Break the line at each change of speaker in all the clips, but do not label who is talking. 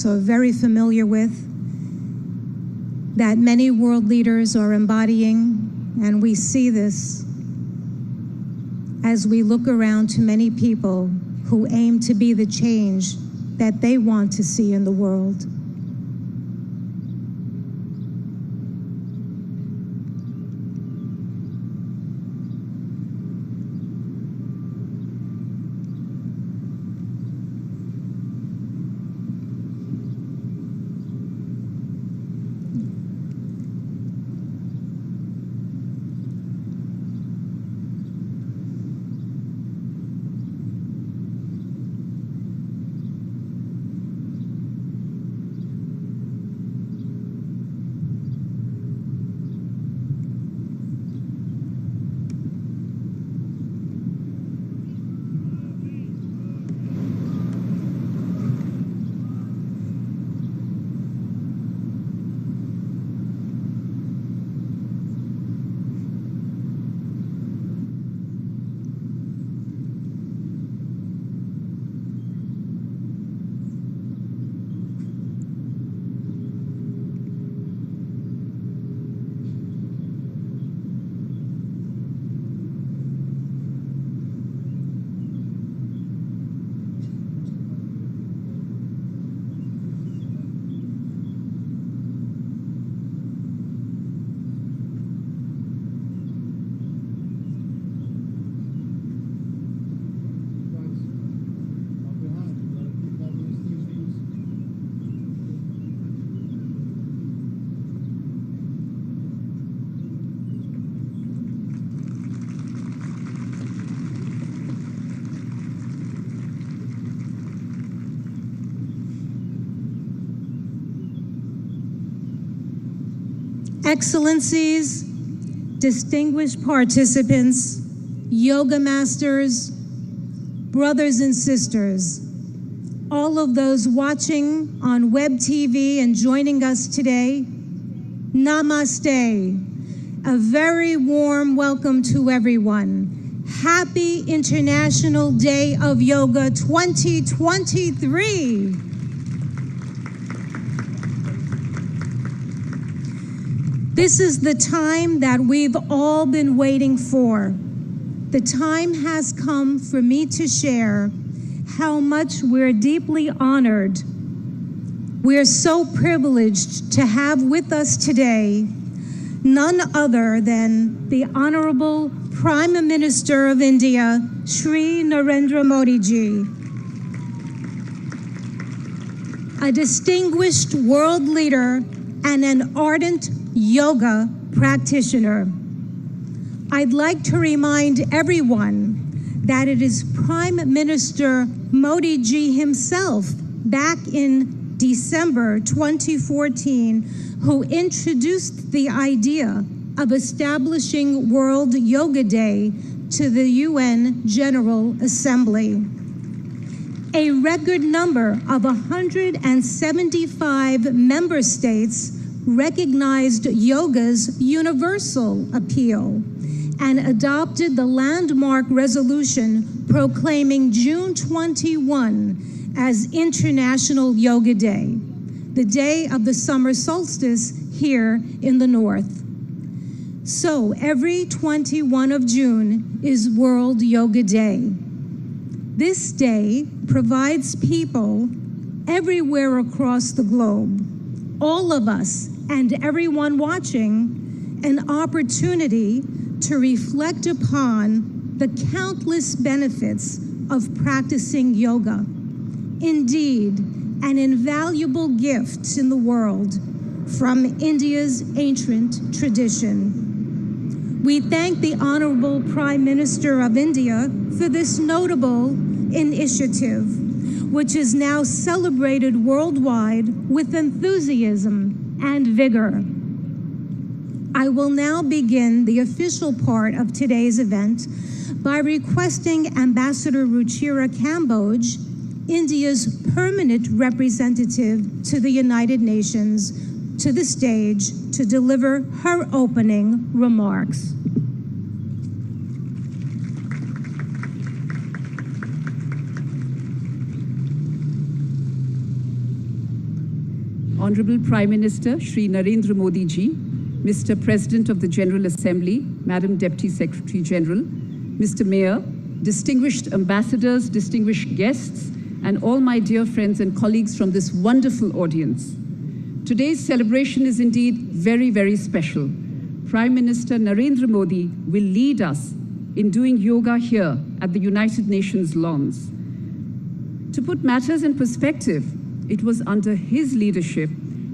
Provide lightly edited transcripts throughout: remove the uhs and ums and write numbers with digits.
us are very familiar with, that many world leaders are embodying, and we see this as we look around to many people who aim to be the change that they want to see in the world. Excellencies, distinguished participants, yoga masters, brothers and sisters, all of those watching on web TV and joining us today, namaste. A very warm welcome to everyone. Happy International Day of Yoga 2023. This is the time that we've all been waiting for. The time has come for me to share how much we're deeply honored. We're so privileged to have with us today none other than the Honorable Prime Minister of India, Shri Narendra Modi ji, a distinguished world leader and an ardent yoga practitioner. I'd like to remind everyone that it is Prime Minister Modi ji himself back in December 2014 who introduced the idea of establishing World Yoga Day to the UN General Assembly. A record number of 175 member states recognized yoga's universal appeal and adopted the landmark resolution proclaiming June 21 as International Yoga Day, the day of the summer solstice here in the north. So every 21 of June is World Yoga Day. This day provides people everywhere across the globe, all of us and everyone watching, an opportunity to reflect upon the countless benefits of practicing yoga. Indeed, an invaluable gift in the world from India's ancient tradition. We thank the Honorable Prime Minister of India for this notable initiative, which is now celebrated worldwide with enthusiasm and vigor. I will now begin the official part of today's event by requesting Ambassador Ruchira Kamboj, India's permanent representative to the United Nations, to the stage to deliver her opening remarks.
Honorable Prime Minister Shri Narendra Modi ji, Mr. President of the General Assembly, Madam Deputy Secretary General, Mr. Mayor, distinguished ambassadors, distinguished guests, and all my dear friends and colleagues from this wonderful audience. Today's celebration is indeed very, very special. Prime Minister Narendra Modi will lead us in doing yoga here at the United Nations lawns. To put matters in perspective, it was under his leadership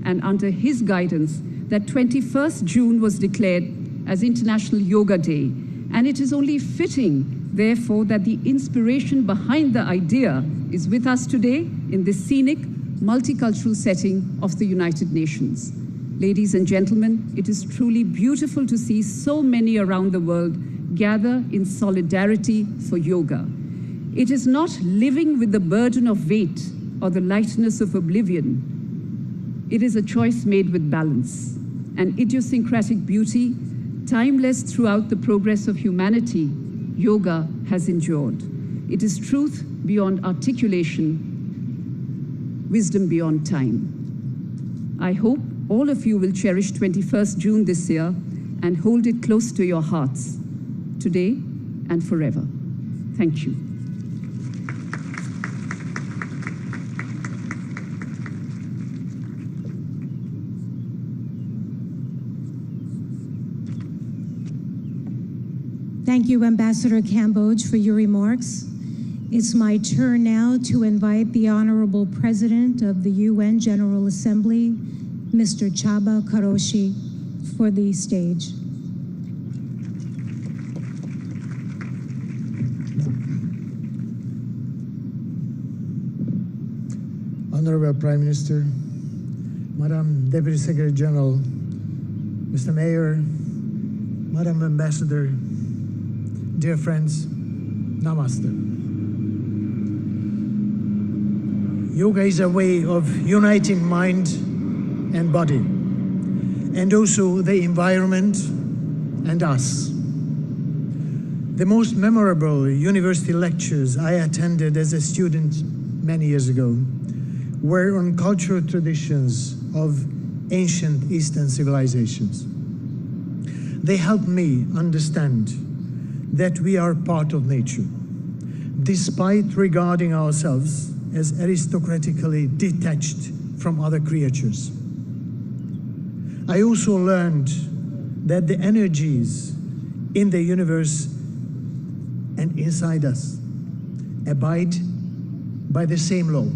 and under his guidance that 21st June was declared as International Yoga Day, and it is only fitting therefore, that the inspiration behind the idea is with us today in this scenic, multicultural setting of the United Nations. Ladies and gentlemen, it is truly beautiful to see so many around the world gather in solidarity for yoga. It is not living with the burden of weight or the lightness of oblivion. It is a choice made with balance, an idiosyncratic beauty, timeless throughout the progress of humanity. Yoga has endured. It is truth beyond articulation, wisdom beyond time. I hope all of you will cherish 21st June this year and hold it close to your hearts, today and forever. Thank you.
Thank you, Ambassador Cambodge, for your remarks. It's my turn now to invite the Honorable President of the UN General Assembly, Mr. Csaba Kőrösi, for the stage.
Honorable Prime Minister, Madam Deputy Secretary General, Mr. Mayor, Madam Ambassador, dear friends, Namaste. Yoga is a way of uniting mind and body, and also the environment and us. The most memorable university lectures I attended as a student many years ago were on cultural traditions of ancient Eastern civilizations. They helped me understand that we are part of nature, despite regarding ourselves as aristocratically detached from other creatures. I also learned that the energies in the universe and inside us abide by the same law,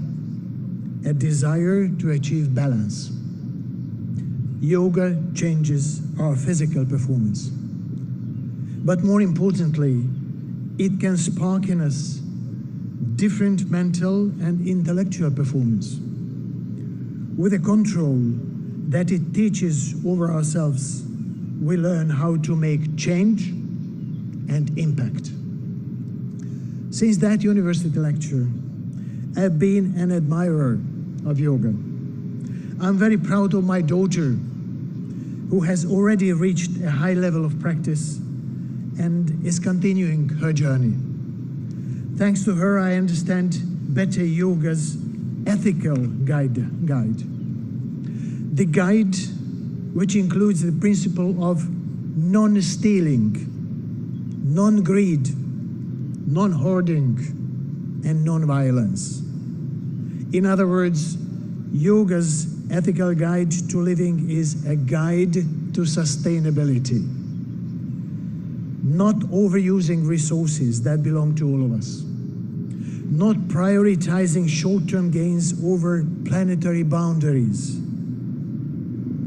a desire to achieve balance. Yoga changes our physical performance. But more importantly, it can spark in us different mental and intellectual performance. With the control that it teaches over ourselves, we learn how to make change and impact. Since that university lecture, I've been an admirer of yoga. I'm very proud of my daughter, who has already reached a high level of practice and is continuing her journey. Thanks to her, I understand better yoga's ethical guide. The guide, which includes the principle of non-stealing, non-greed, non-hoarding, and non-violence. In other words, yoga's ethical guide to living is a guide to sustainability. Not overusing resources that belong to all of us. Not prioritizing short-term gains over planetary boundaries.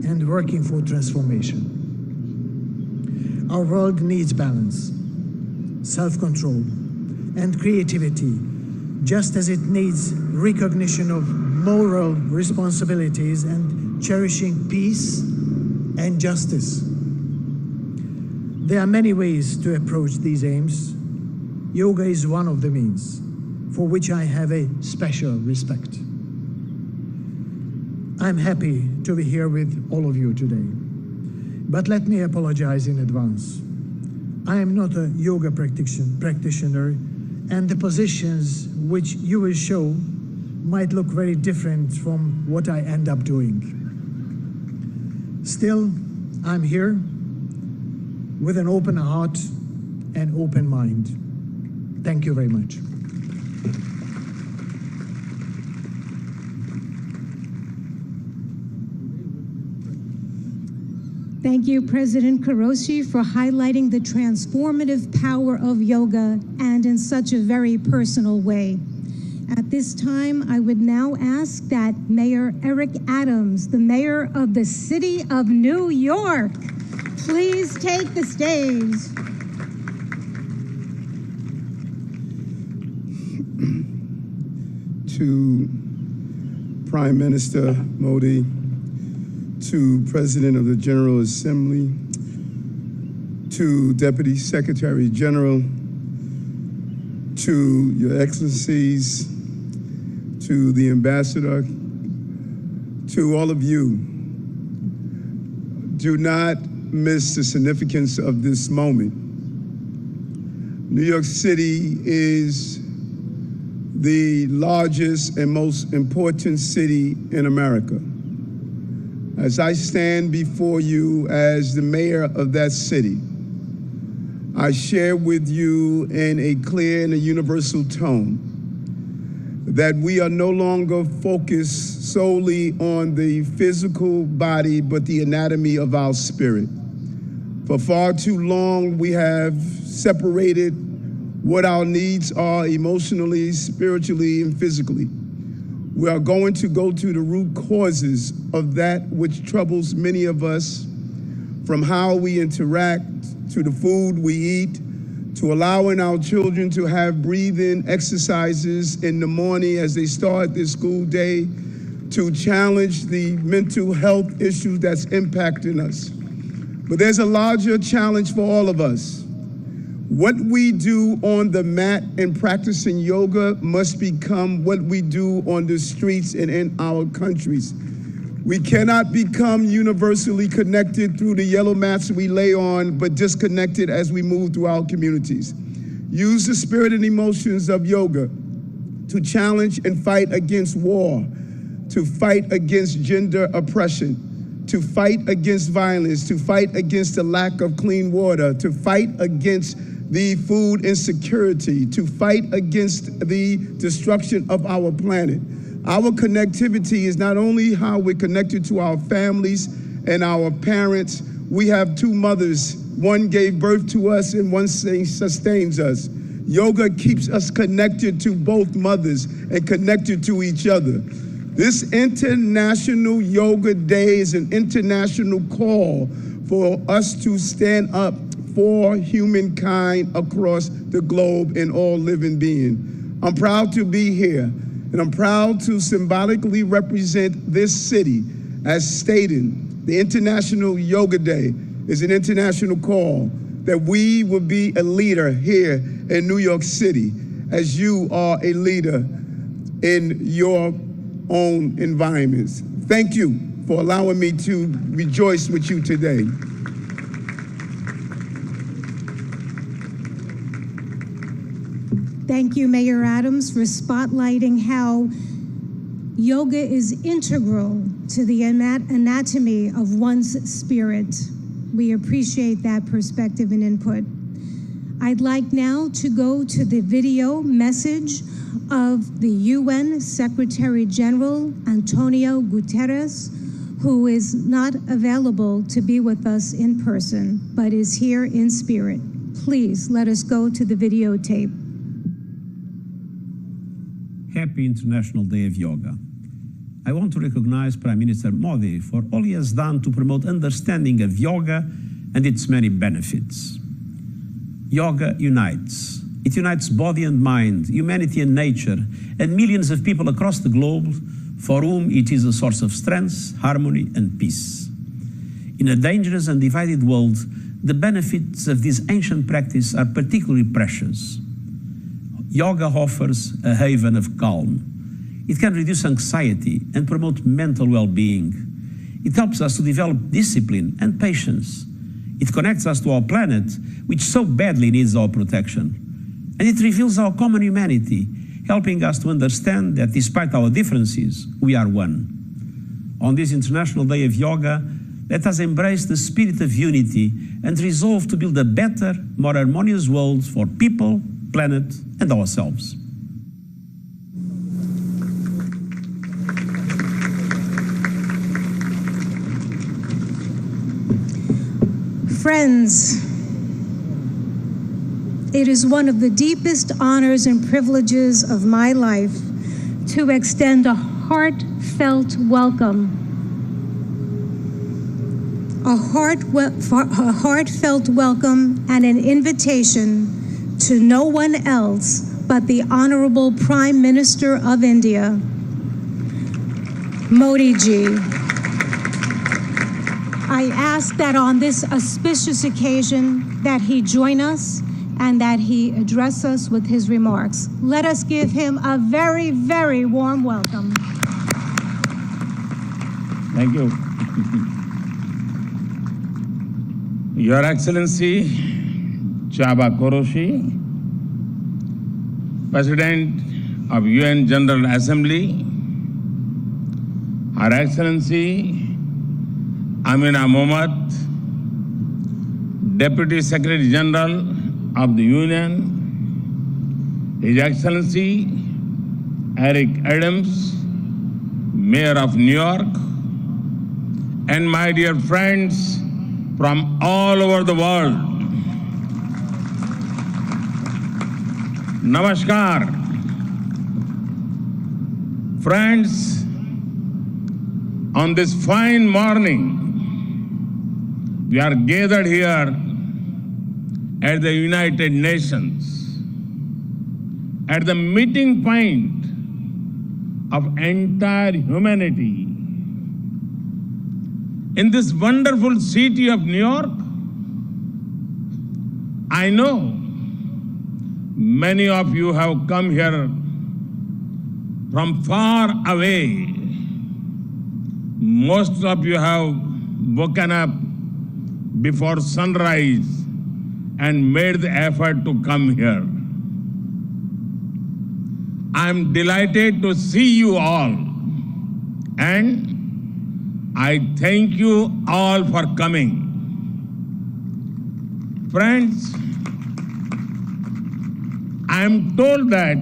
And working for transformation. Our world needs balance, self-control, and creativity, just as it needs recognition of moral responsibilities and cherishing peace and justice. There are many ways to approach these aims. Yoga is one of the means, for which I have a special respect. I'm happy to be here with all of you today, but let me apologize in advance. I am not a yoga practitioner, and the positions which you will show might look very different from what I end up doing. Still, I'm here with an open heart and open mind. Thank you very much.
Thank you, President Qureshi, for highlighting the transformative power of yoga and in such a very personal way. At this time, I would now ask that Mayor Eric Adams, the mayor of the city of New York, please take the stage.
To Prime Minister Modi, to President of the General Assembly, to Deputy Secretary General, to Your Excellencies, to the Ambassador, to all of you, do not miss the significance of this moment. New York City is the largest and most important city in America. As I stand before you as the mayor of that city, I share with you in a clear and a universal tone that we are no longer focused solely on the physical body, but the anatomy of our spirit. For far too long, we have separated what our needs are emotionally, spiritually, and physically. We are going to go to the root causes of that which troubles many of us, from how we interact, to the food we eat, to allowing our children to have breathing exercises in the morning as they start their school day, to challenge the mental health issues that's impacting us. But there's a larger challenge for all of us. What we do on the mat and practicing yoga must become what we do on the streets and in our countries. We cannot become universally connected through the yellow mats we lay on, but disconnected as we move through our communities. Use the spirit and emotions of yoga to challenge and fight against war, to fight against gender oppression, to fight against violence, to fight against the lack of clean water, to fight against the food insecurity, to fight against the destruction of our planet. Our connectivity is not only how we're connected to our families and our parents. We have two mothers. One gave birth to us and one sustains us. Yoga keeps us connected to both mothers and connected to each other. This International Yoga Day is an international call for us to stand up for humankind across the globe and all living beings. I'm proud to be here. And I'm proud to symbolically represent this city as stating the International Yoga Day is an international call that we will be a leader here in New York City as you are a leader in your own environments. Thank you for allowing me to rejoice with you today.
Thank you, Mayor Adams, for spotlighting how yoga is integral to the anatomy of one's spirit. We appreciate that perspective and input. I'd like now to go to the video message of the UN Secretary General Antonio Guterres, who is not available to be with us in person, but is here in spirit. Please let us go to the videotape.
Happy International Day of Yoga. I want to recognize Prime Minister Modi for all he has done to promote understanding of yoga and its many benefits. Yoga unites. It unites body and mind, humanity and nature, and millions of people across the globe for whom it is a source of strength, harmony, and peace. In a dangerous and divided world, the benefits of this ancient practice are particularly precious. Yoga offers a haven of calm. It can reduce anxiety and promote mental well-being. It helps us to develop discipline and patience. It connects us to our planet, which so badly needs our protection. And it reveals our common humanity, helping us to understand that despite our differences, we are one. On this International Day of Yoga, let us embrace the spirit of unity and resolve to build a better, more harmonious world for people, planet, and ourselves.
Friends, it is one of the deepest honors and privileges of my life to extend a heartfelt welcome. A heartfelt welcome and an invitation to no one else but the Honorable Prime Minister of India, Modi ji. I ask that on this auspicious occasion that he join us and that he address us with his remarks. Let us give him a very, very warm welcome.
Thank you. Your Excellency Chaba Koroshi, President of UN General Assembly, Her Excellency Amina Mohammad, Deputy Secretary General of the Union, His Excellency Eric Adams, Mayor of New York, and my dear friends from all over the world. Namaskar. Friends, on this fine morning, we are gathered here at the United Nations, at the meeting point of entire humanity. In this wonderful city of New York, I know many of you have come here from far away. Most of you have woken up before sunrise and made the effort to come here. I'm delighted to see you all, and I thank you all for coming. Friends, I am told that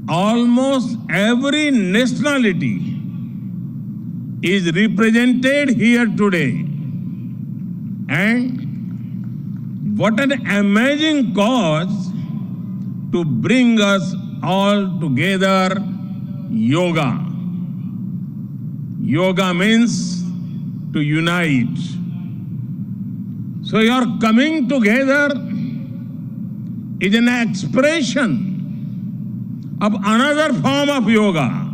almost every nationality is represented here today. And what an amazing cause to bring us all together, yoga. Yoga means to unite. So your coming together is an expression of another form of yoga.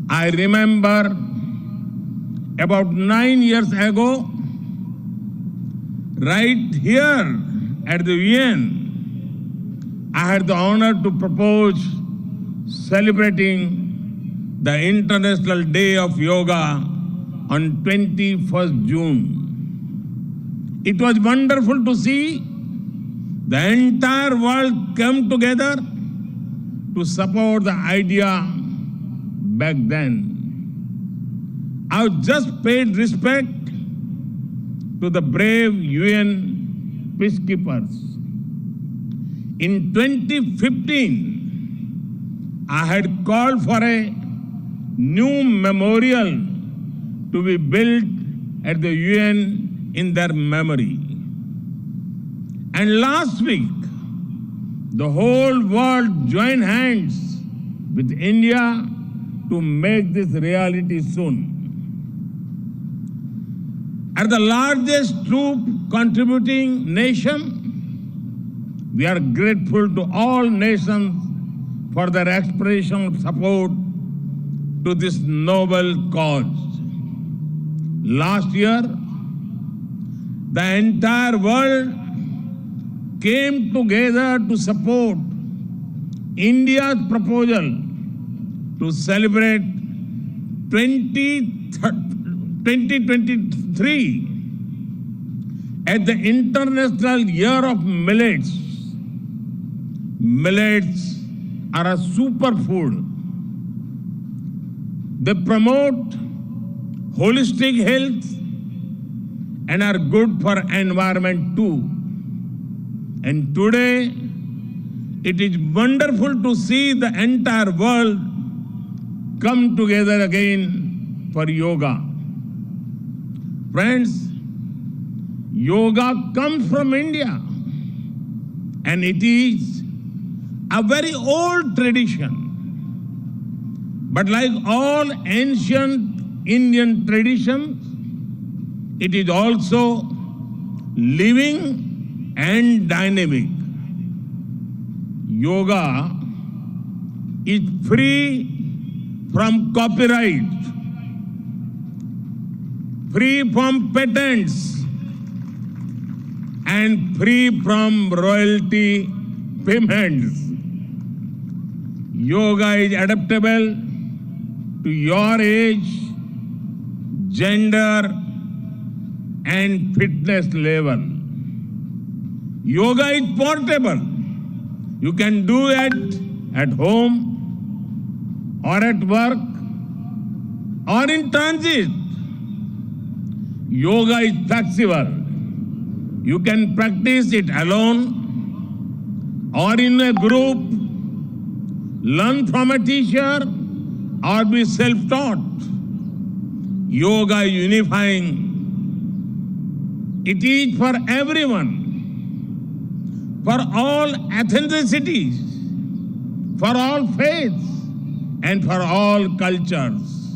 I remember about 9 years ago, right here at the UN, I had the honor to propose celebrating the International Day of Yoga on 21st June. It was wonderful to see the entire world come together to support the idea back then. I just paid respect to the brave UN peacekeepers. In 2015, I had called for a new memorial to be built at the UN in their memory. And last week, the whole world joined hands with India to make this reality soon. As the largest troop contributing nation, we are grateful to all nations for their expression of support to this noble cause. Last year, the entire world came together to support India's proposal to celebrate 2023 as the International Year of Millets. Millets are a superfood. They promote holistic health and are good for environment too. And today, it is wonderful to see the entire world come together again for yoga. Friends, yoga comes from India, and it is a very old tradition. But like all ancient Indian traditions, it is also living and dynamic. Yoga is free from copyright, free from patents, and free from royalty payments. Yoga is adaptable to your age, gender, and fitness level. Yoga is portable. You can do it at home or at work or in transit. Yoga is flexible. You can practice it alone or in a group, learn from a teacher or be self-taught. Yoga is unifying. It is for everyone, for all ethnicities, for all faiths, and for all cultures.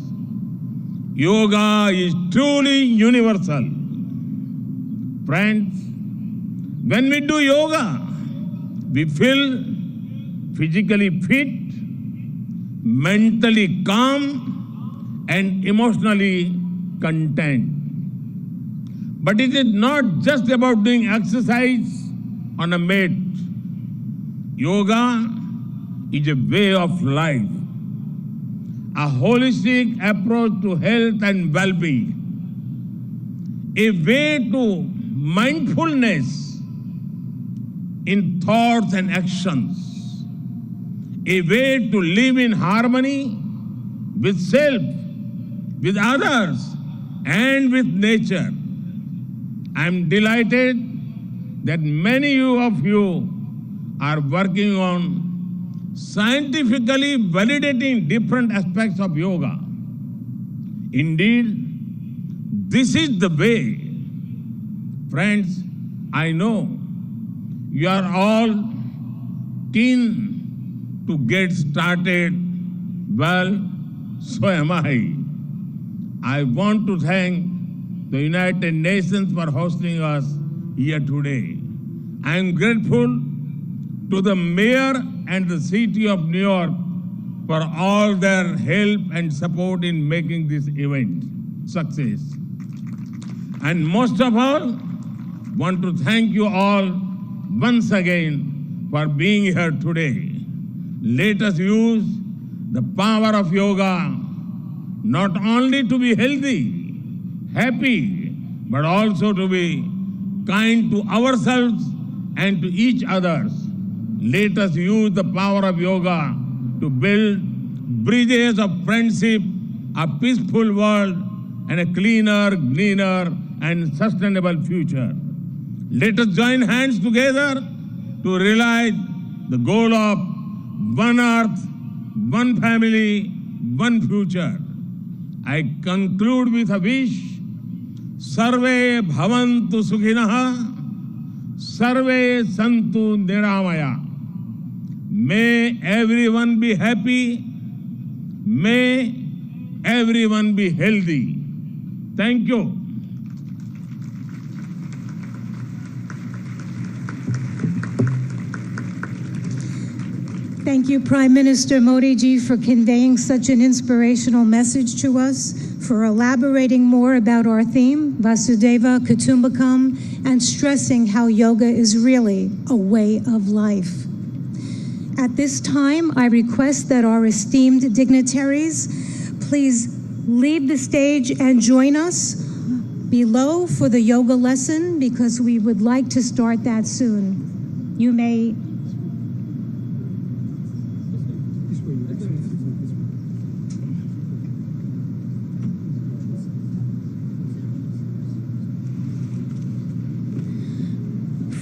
Yoga is truly universal. Friends, when we do yoga, we feel physically fit, mentally calm, and emotionally content. But it is not just about doing exercise on a mat. Yoga is a way of life, a holistic approach to health and well-being, a way to mindfulness in thoughts and actions, a way to live in harmony with self, with others, and with nature. I am delighted that many of you are working on scientifically validating different aspects of yoga. Indeed, this is the way. Friends, I know you are all keen to get started. Well, so am I. I want to thank the United Nations for hosting us here today. I am grateful to the mayor and the city of New York for all their help and support in making this event success. And most of all, want to thank you all once again for being here today. Let us use the power of yoga not only to be healthy, happy, but also to be kind to ourselves and to each other. Let us use the power of yoga to build bridges of friendship, a peaceful world, and a cleaner, greener, and sustainable future. Let us join hands together to realize the goal of one earth, one family, one future. I conclude with a wish. Sarve bhavantu sukhinah, sarve santu niramaya. May everyone be happy. May everyone be healthy. Thank you.
Thank you, Prime Minister Modi ji, for conveying such an inspirational message to us, for elaborating more about our theme, Vasudhaiva Kutumbakam, and stressing how yoga is really a way of life. At this time, I request that our esteemed dignitaries please leave the stage and join us below for the yoga lesson, because we would like to start that soon. You may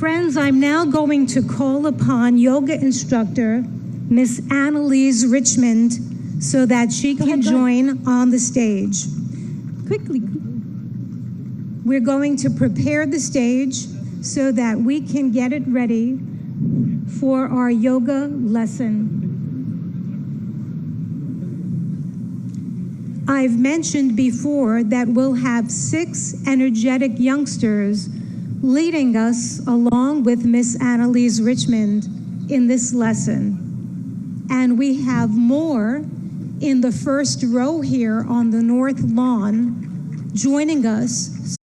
Friends, I'm now going to call upon yoga instructor Miss Annalise Richmond so that she can join on the stage.
Quickly.
We're going to prepare the stage so that we can get it ready for our yoga lesson. I've mentioned before that we'll have 6 energetic youngsters leading us along with Miss Annalise Richmond in this lesson. And we have more in the first row here on the north lawn joining us.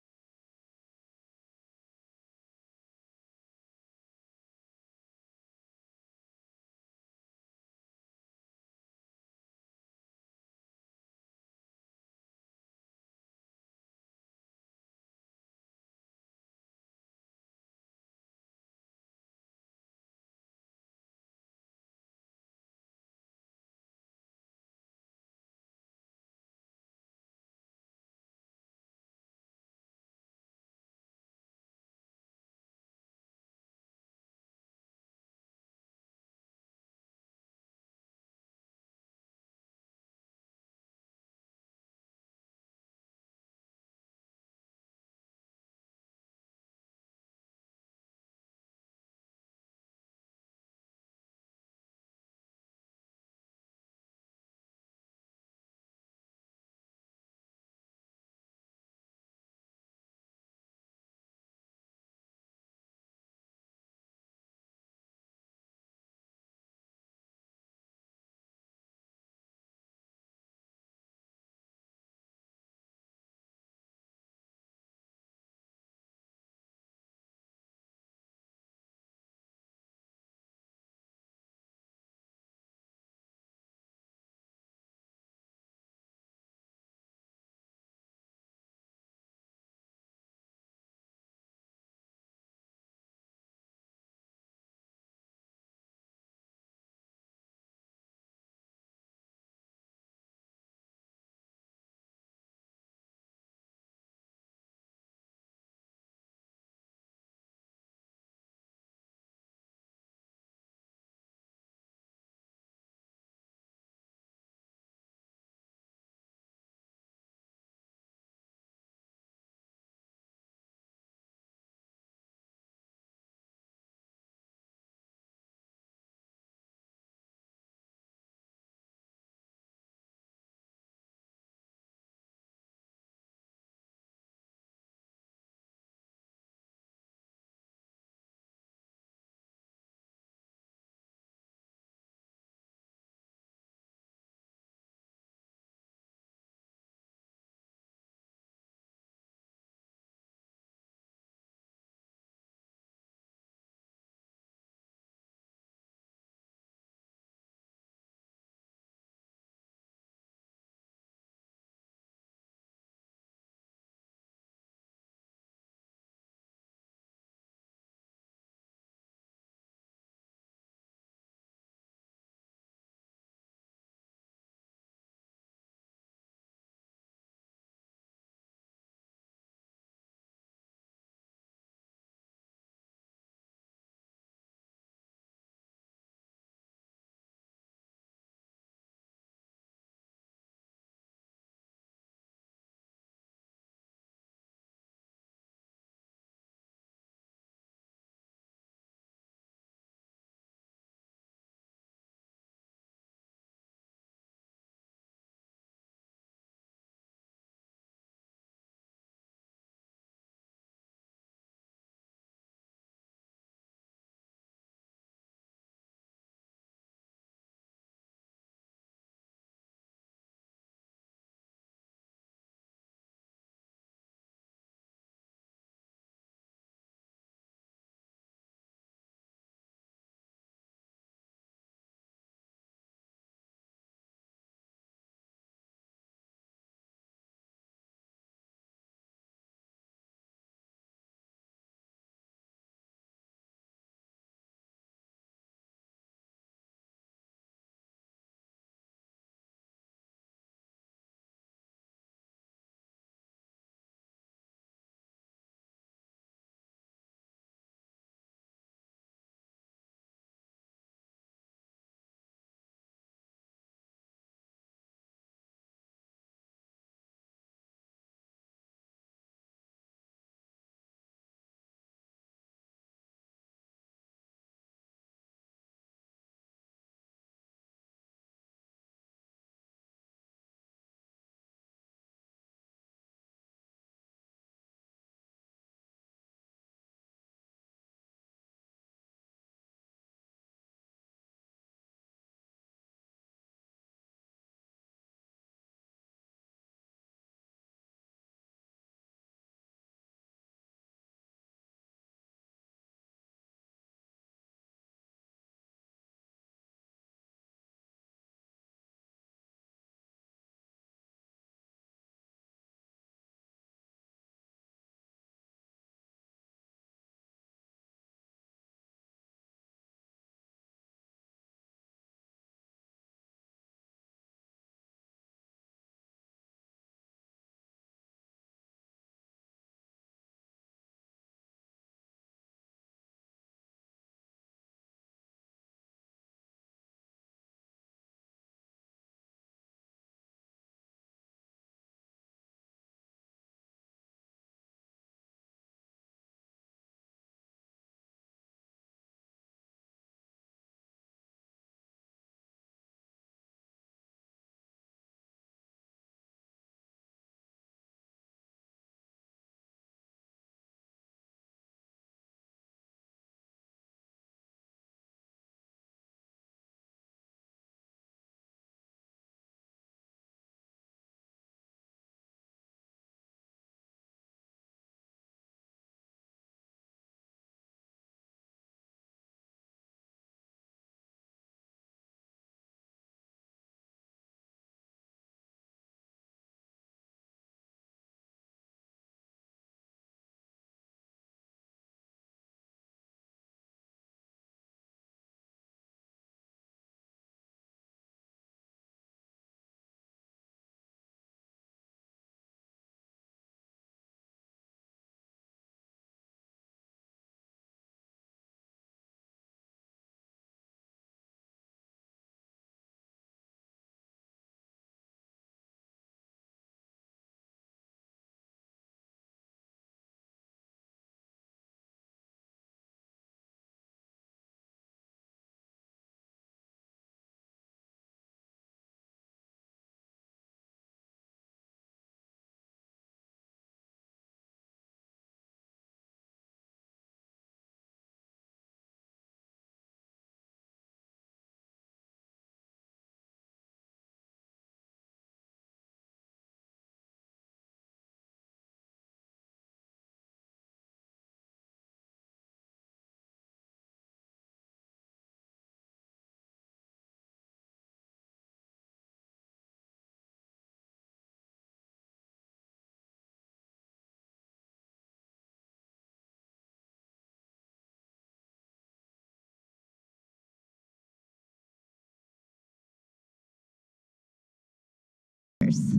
postures.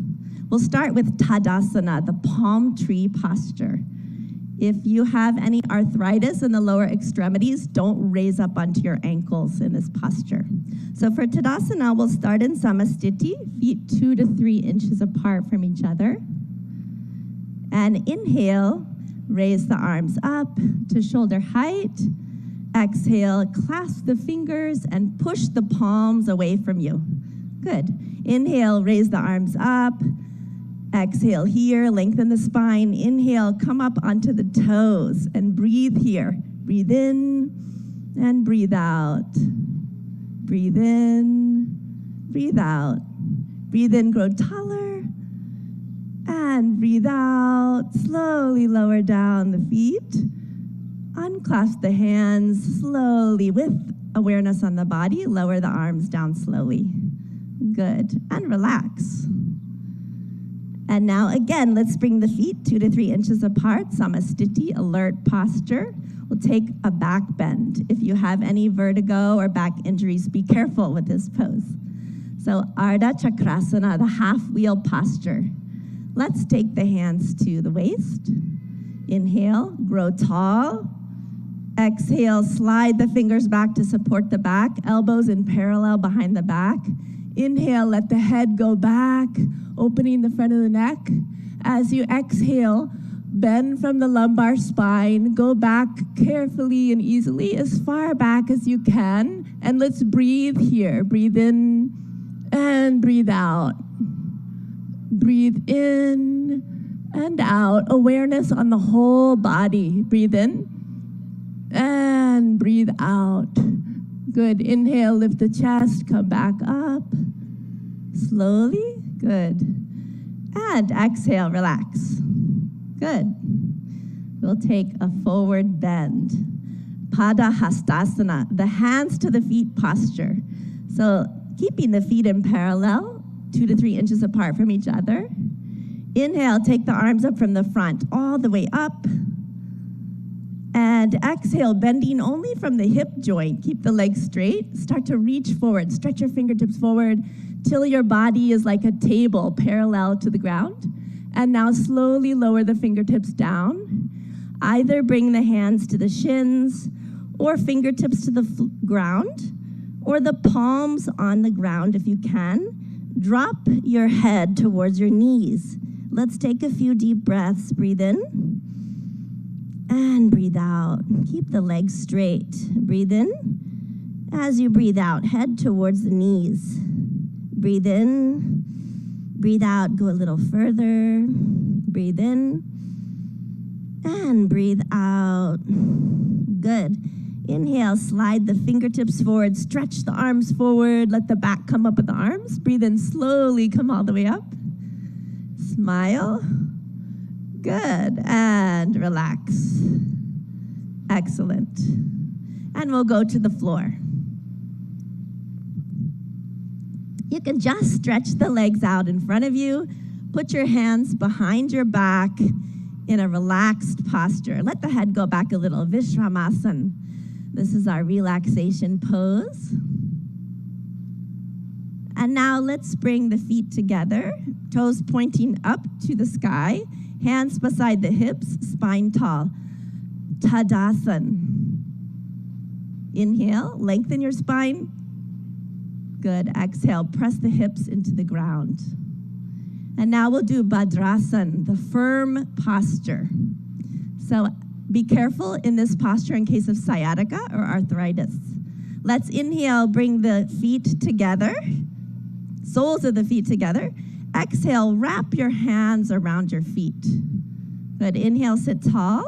We'll start with Tadasana, the palm tree posture. If you have any arthritis in the lower extremities, don't raise up onto your ankles in this posture. So for Tadasana, we'll start in Samastiti, feet 2 to 3 inches apart from each other. And inhale, raise the arms up to shoulder height. Exhale, clasp the fingers and push the palms away from you. Good. Inhale, raise the arms up. Exhale here, lengthen the spine. Inhale, come up onto the toes and breathe here. Breathe in and breathe out. Breathe in, breathe out. Breathe in, grow taller. And breathe out, slowly lower down the feet. Unclasp the hands slowly with awareness on the body. Lower the arms down slowly. Good. And relax. And now again, let's bring the feet 2 to 3 inches apart. Samastiti, alert posture. We'll take a back bend. If you have any vertigo or back injuries, be careful with this pose. So Ardha Chakrasana, the half wheel posture. Let's take the hands to the waist. Inhale, grow tall. Exhale, slide the fingers back to support the back, elbows in parallel behind the back. Inhale, let the head go back, opening the front of the neck. As you exhale, bend from the lumbar spine, go back carefully and easily as far back as you can. And let's breathe here. Breathe in and breathe out. Breathe in and out. Awareness on the whole body. Breathe in and breathe out. Good. Inhale, lift the chest, come back up. Slowly. Good. And exhale, relax. Good. We'll take a forward bend. Padahastasana, the hands to the feet posture. So keeping the feet in parallel, 2 to 3 inches apart from each other. Inhale, take the arms up from the front, all the way up. And exhale, bending only from the hip joint. Keep the legs straight. Start to reach forward. Stretch your fingertips forward till your body is like a table parallel to the ground. And now slowly lower the fingertips down. Either bring the hands to the shins or fingertips to the ground or the palms on the ground if you can. Drop your head towards your knees. Let's take a few deep breaths. Breathe in. And breathe out. Keep the legs straight. Breathe in. As you breathe out, head towards the knees. Breathe in. Breathe out. Go a little further. Breathe in. And breathe out. Good. Inhale, slide the fingertips forward. Stretch the arms forward. Let the back come up with the arms. Breathe in slowly. Come all the way up. Smile. Good, and relax. Excellent. And we'll go to the floor. You can just stretch the legs out in front of you. Put your hands behind your back in a relaxed posture. Let the head go back a little. Vishramasana. This is our relaxation pose. And now let's bring the feet together, toes pointing up to the sky. Hands beside the hips, spine tall. Tadasana. Inhale, lengthen your spine. Good. Exhale, press the hips into the ground. And now we'll do Bhadrasana, the firm posture. So be careful in this posture in case of sciatica or arthritis. Let's inhale, bring the feet together, soles of the feet together. Exhale, wrap your hands around your feet. Good. Inhale, sit tall.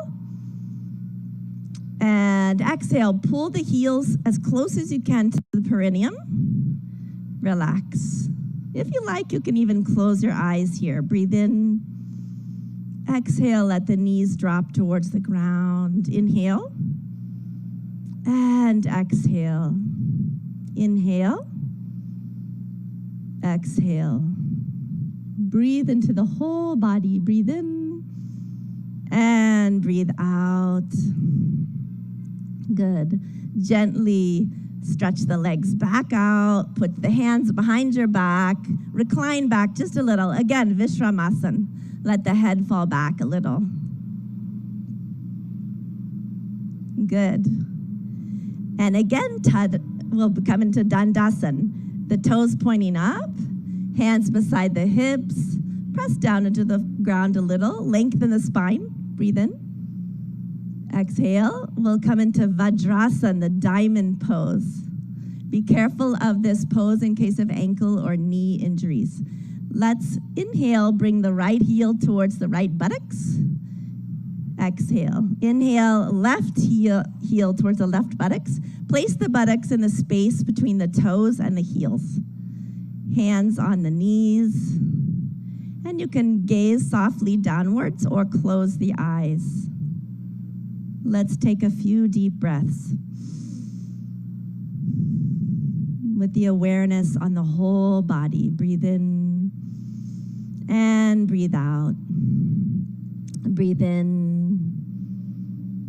And exhale, pull the heels as close as you can to the perineum. Relax. If you like, you can even close your eyes here. Breathe in. Exhale, let the knees drop towards the ground. Inhale. And exhale. Inhale. Exhale. Breathe into the whole body. Breathe in and breathe out. Good. Gently Stretch the legs back out, put the hands behind your back, recline back just a little. Again, Vishramasana. Let the head fall back a little. Good. And again, we'll come into Dandasana. The toes pointing up, hands beside the hips, press down into the ground a little, lengthen the spine, breathe in. Exhale, we'll come into Vajrasana, the diamond pose. Be careful of this pose in case of ankle or knee injuries. Let's inhale, bring the right heel towards the right buttocks. Exhale. Inhale, left heel towards the left buttocks. Place the buttocks in the space between the toes and the heels. Hands on the knees. And you can gaze softly downwards or close the eyes. Let's take a few deep breaths with the awareness on the whole body. Breathe in and breathe out. Breathe in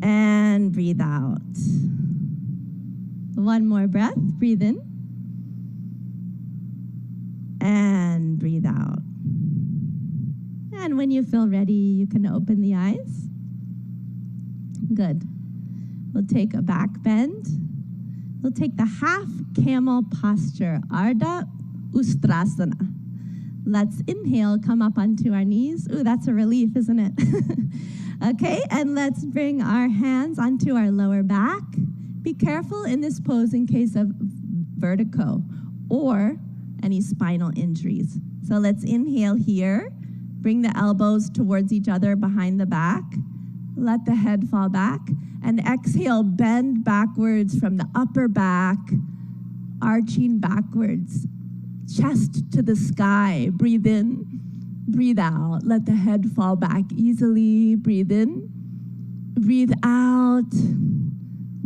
and breathe out. One more breath. Breathe in and breathe out. And when you feel ready, you can open the eyes. Good. We'll take a back bend. We'll take the half camel posture, Ardha Ustrasana. Let's inhale, come up onto our knees. Ooh, that's a relief, isn't it? Okay, and let's bring our hands onto our lower back. Be careful in this pose in case of vertigo or any spinal injuries. So let's inhale here. Bring the elbows towards each other behind the back. Let the head fall back. And exhale, bend backwards from the upper back, arching backwards, chest to the sky. Breathe in, breathe out. Let the head fall back easily. Breathe in, breathe out.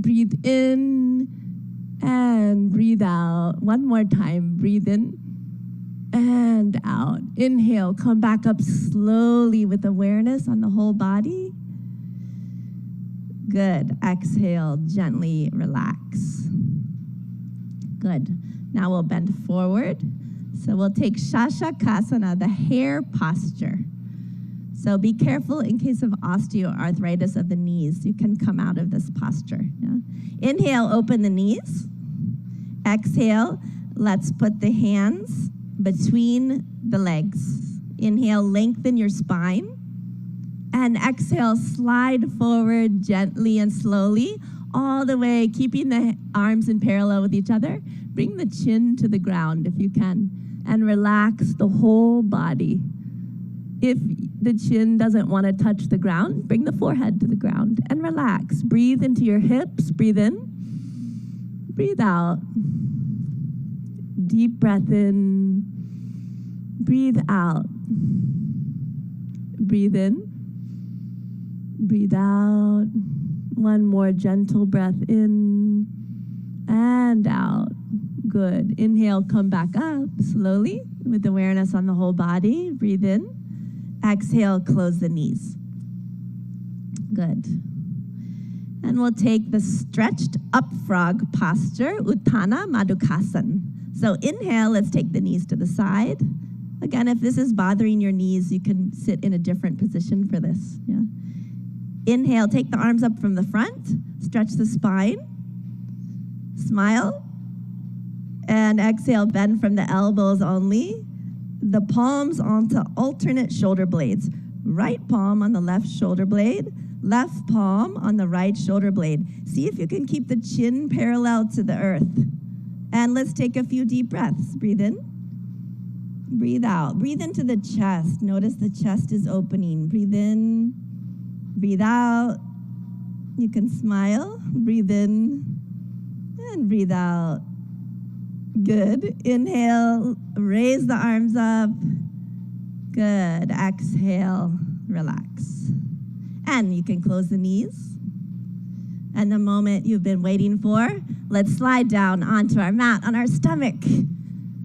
Breathe in and breathe out. One more time. Breathe in and out. Inhale, come back up slowly with awareness on the whole body. Good. Exhale, gently relax. Good. Now we'll bend forward. So we'll take Shashakasana, the hare posture. So be careful in case of osteoarthritis of the knees. You can come out of this posture. Yeah? Inhale, open the knees. Exhale, let's put the hands between the legs. Inhale, lengthen your spine. And exhale, slide forward gently and slowly, all the way, keeping the arms in parallel with each other. Bring the chin to the ground if you can, and relax the whole body. If the chin doesn't want to touch the ground, bring the forehead to the ground and relax. Breathe into your hips. Breathe in. Breathe out. Deep breath in. Breathe out. Breathe in. Breathe out. One more gentle breath in and out. Good. Inhale, come back up slowly with awareness on the whole body. Breathe in. Exhale, close the knees. Good. And we'll take the stretched up frog posture, Uttana Madhukasana. So inhale, let's take the knees to the side. Again, if this is bothering your knees, you can sit in a different position for this. Yeah. Inhale, take the arms up from the front, stretch the spine, smile, and exhale, bend from the elbows only, the palms onto alternate shoulder blades. Right palm on the left shoulder blade, left palm on the right shoulder blade. See if you can keep the chin parallel to the earth. And let's take a few deep breaths. Breathe in, breathe out. Breathe into the chest. Notice the chest is opening. Breathe in. Breathe out. You can smile. Breathe in and breathe out. Good. Inhale. Raise the arms up. Good. Exhale. Relax. And you can close the knees. And the moment you've been waiting for, let's slide down onto our mat on our stomach.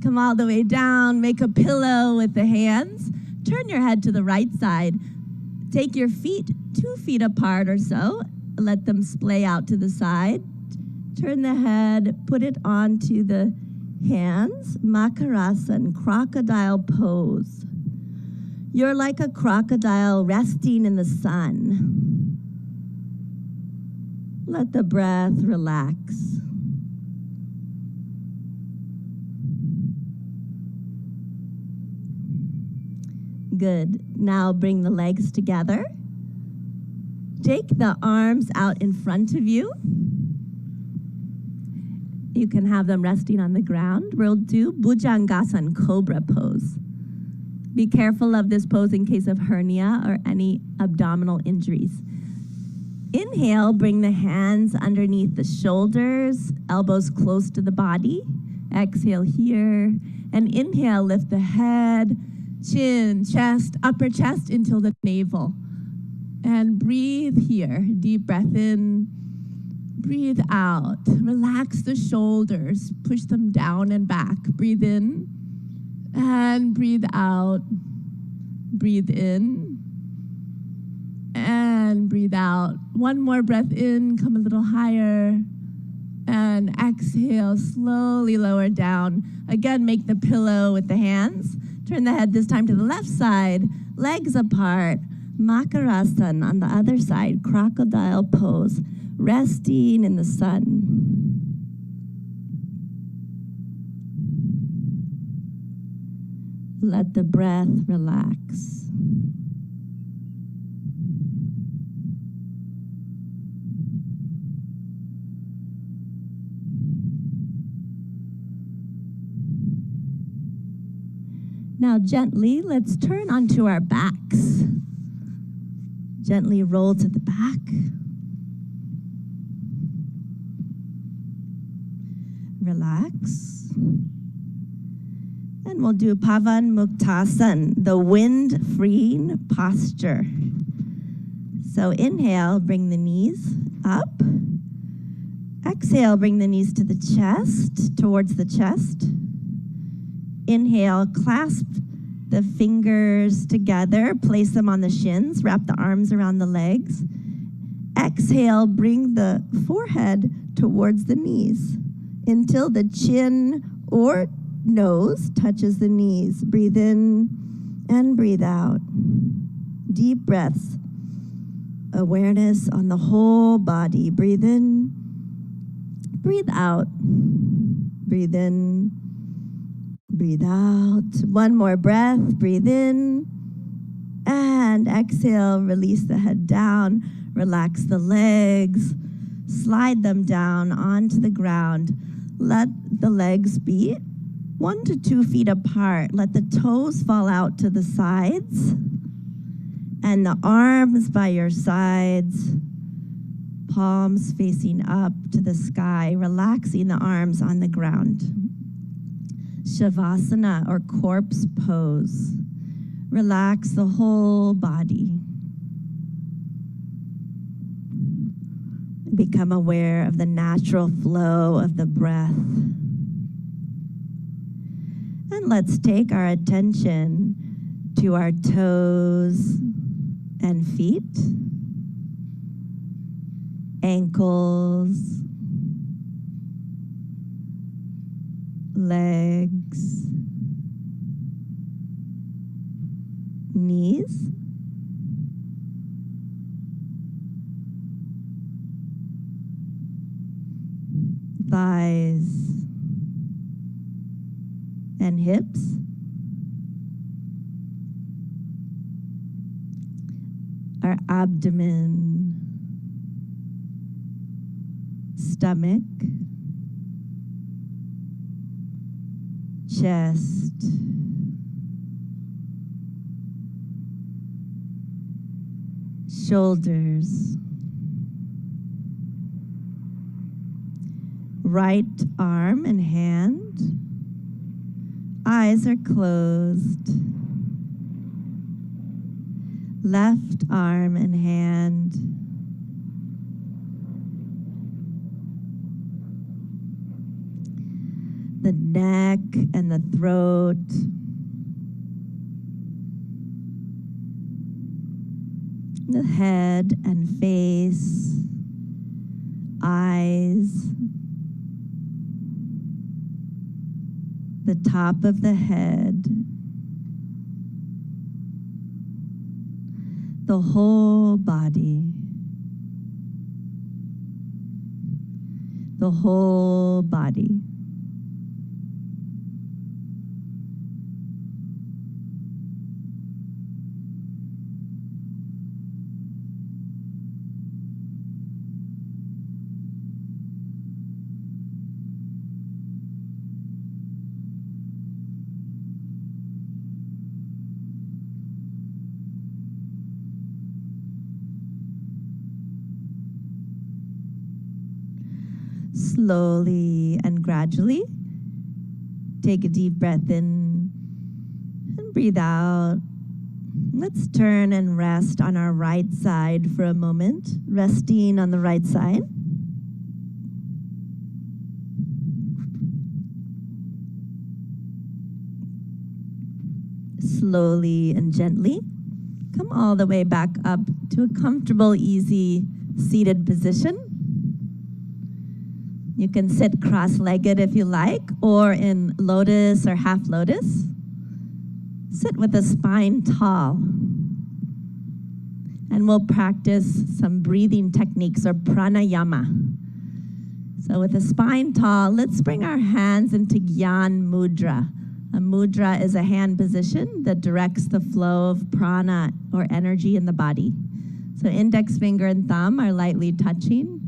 Come all the way down. Make a pillow with the hands. Turn your head to the right side. Take your feet 2 feet apart or so. Let them splay out to the side. Turn the head, put it onto the hands, Makarasan, crocodile pose. You're like a crocodile resting in the sun. Let the breath relax. Good. Now bring the legs together. Take the arms out in front of you. You can have them resting on the ground. We'll do Bhujangasana, cobra pose. Be careful of this pose in case of hernia or any abdominal injuries. Inhale, bring the hands underneath the shoulders, elbows close to the body. Exhale here. And inhale, lift the head, chin, chest, upper chest until the navel. And breathe here. Deep breath in. Breathe out. Relax the shoulders. Push them down and back. Breathe in. And breathe out. Breathe in. And breathe out. One more breath in. Come a little higher. And exhale. Slowly lower down. Again, make the pillow with the hands. Turn the head this time to the left side. Legs apart. Makarasan on the other side. Crocodile pose. Resting in the sun. Let the breath relax. Now gently, let's turn onto our backs. Gently roll to the back. Relax. And we'll do Pavan Muktasan, the wind-freeing posture. So inhale, bring the knees up. Exhale, bring the knees to the chest, towards the chest. Inhale, clasp the fingers together, place them on the shins, wrap the arms around the legs. Exhale, bring the forehead towards the knees until the chin or nose touches the knees. Breathe in and breathe out. Deep breaths. Awareness on the whole body. Breathe in, breathe out. Breathe in, breathe out. One more breath. Breathe in and exhale. Release the head down. Relax the legs. Slide them down onto the ground. Let the legs be 1 to 2 feet apart. Let the toes fall out to the sides and the arms by your sides. Palms facing up to the sky, relaxing the arms on the ground. Shavasana or corpse pose. Relax the whole body. Become aware of the natural flow of the breath. And let's take our attention to our toes and feet, ankles, legs, knees, thighs, and hips. Our abdomen, stomach, chest, shoulders, right arm and hand. Eyes are closed. Left arm and hand. The neck and the throat. The head and face. Eyes. the top of the head, the whole body, the whole body. Slowly and gradually, take a deep breath in and breathe out. Let's turn and rest on our right side for a moment, resting on the right side. Slowly and gently, come all the way back up to a comfortable, easy seated position. You can sit cross-legged if you like, or in lotus or half lotus. Sit with the spine tall. And we'll practice some breathing techniques or pranayama. So with the spine tall, let's bring our hands into Gyan Mudra. A mudra is a hand position that directs the flow of prana or energy in the body. So index finger and thumb are lightly touching,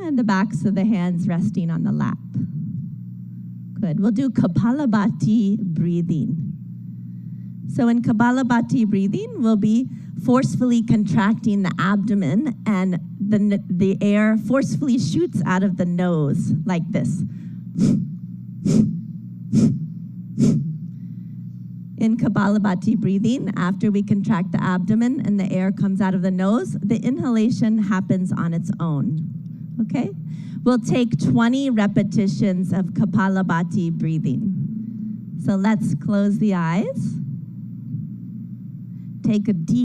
and the backs of the hands resting on the lap. Good. We'll do Kapalabhati breathing. So in Kapalabhati breathing, we'll be forcefully contracting the abdomen, and the air forcefully shoots out of the nose like this. In Kapalabhati breathing, after we contract the abdomen and the air comes out of the nose, the inhalation happens on its own. Okay? We'll take 20 repetitions of Kapalabhati breathing. So let's close the eyes. Take a deep